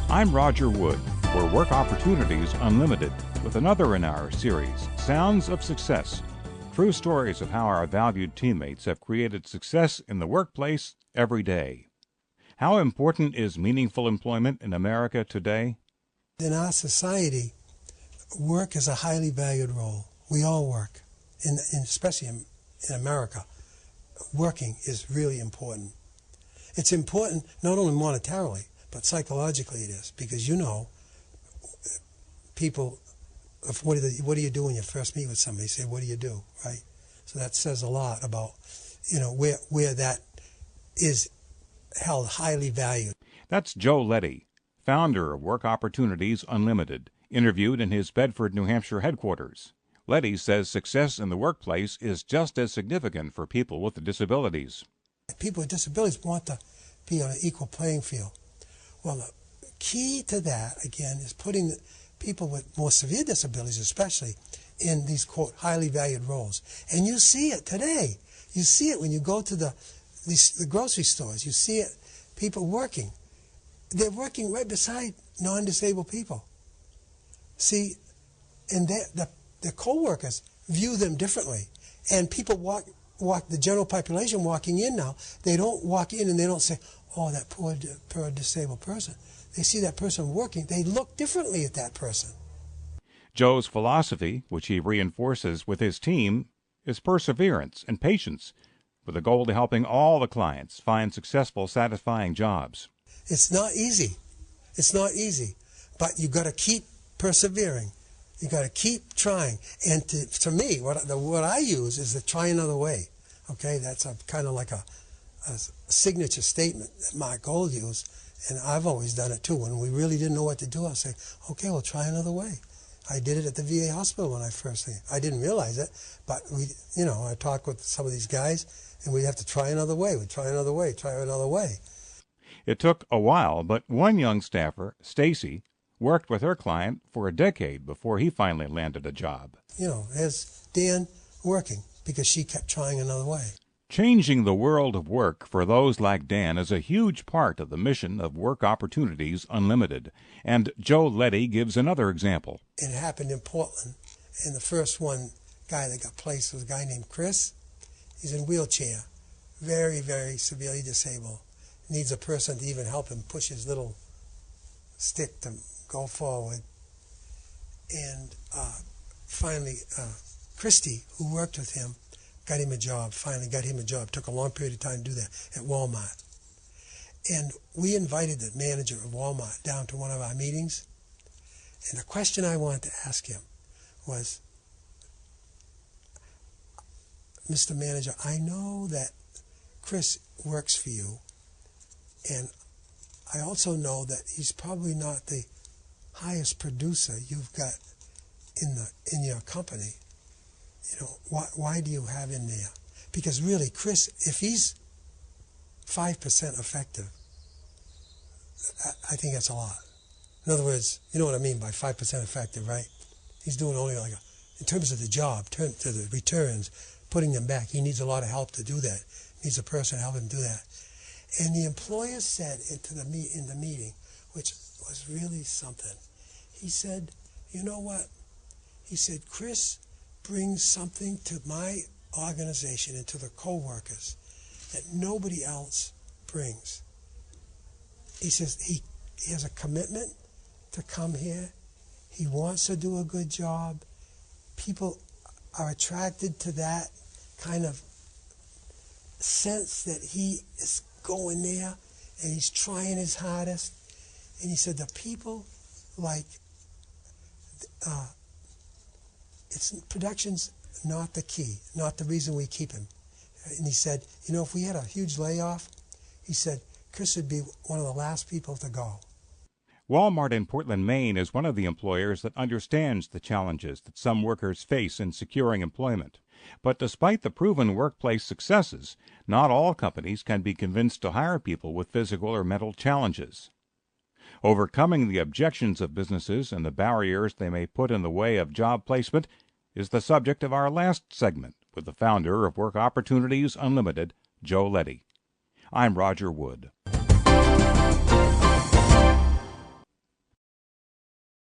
I'm Roger Wood for Work Opportunities Unlimited with another in our series, Sounds of Success. True stories of how our valued teammates have created success in the workplace every day. How important is meaningful employment in America today? In our society, work is a highly valued role. We all work, especially in America. Working is really important. It's important not only monetarily, but psychologically it is, because people, what do you do when you first meet with somebody? You say, what do you do, right? So that says a lot about, where that is held highly valued. That's Joe Leddy, founder of Work Opportunities Unlimited, interviewed in his Bedford, New Hampshire headquarters. Leddy says success in the workplace is just as significant for people with disabilities. People with disabilities want to be on an equal playing field. Well, the key to that, again, is putting people with more severe disabilities especially in these, quote, highly valued roles. And you see it today. You see it when you go to the grocery stores. You see it, people working. They're working right beside non-disabled people. See, and the co-workers view them differently. And people the general population walking in now, they don't walk in and they don't say, oh, that poor disabled person. They see that person working. They look differently at that person. Joe's philosophy, which he reinforces with his team, is perseverance and patience, with a goal to helping all the clients find successful, satisfying jobs. It's not easy. It's not easy. But you got to keep persevering. You got to keep trying. And to me, what I use is to try another way. Okay, that's kind of like a signature statement that Mark Gold used, and I've always done it too. When we really didn't know what to do, I'll say, okay, we'll try another way. I did it at the VA hospital when I first came. I didn't realize it, but I talked with some of these guys, and we'd have to try another way. We'd try another way, try another way. It took a while, but one young staffer, Stacy, worked with her client for a decade before he finally landed a job. There's Dan working because she kept trying another way. Changing the world of work for those like Dan is a huge part of the mission of Work Opportunities Unlimited, and Joe Leddy gives another example. It happened in Portland, and the first guy that got placed was a guy named Chris. He's in a wheelchair, very, very severely disabled. Needs a person to even help him push his little stick to go forward. And finally, Christy, who worked with him, got him a job, Took a long period of time to do that at Walmart. And we invited the manager of Walmart down to one of our meetings. And the question I wanted to ask him was, Mr. Manager, I know that Chris works for you, and I also know that he's probably not the highest producer you've got in your company. Why do you have him there? Because really, Chris, if he's 5% effective, I think that's a lot. In other words, you know what I mean by 5% effective, right? He's doing only in terms of the job, to the returns, putting them back. He needs a lot of help to do that. He needs a person to help him do that. And the employer said in the meeting, which was really something, he said, you know what? He said, Chris brings something to my organization and to the co-workers that nobody else brings. He says he has a commitment to come here. He wants to do a good job. People are attracted to that kind of sense that he is going there and he's trying his hardest. And he said the people production's not the key, not the reason we keep him. And he said, if we had a huge layoff, he said, Chris would be one of the last people to go. Walmart in Portland, Maine is one of the employers that understands the challenges that some workers face in securing employment. But despite the proven workplace successes, not all companies can be convinced to hire people with physical or mental challenges. Overcoming the objections of businesses and the barriers they may put in the way of job placement is the subject of our last segment with the founder of Work Opportunities Unlimited, Joe Leddy. I'm Roger Wood.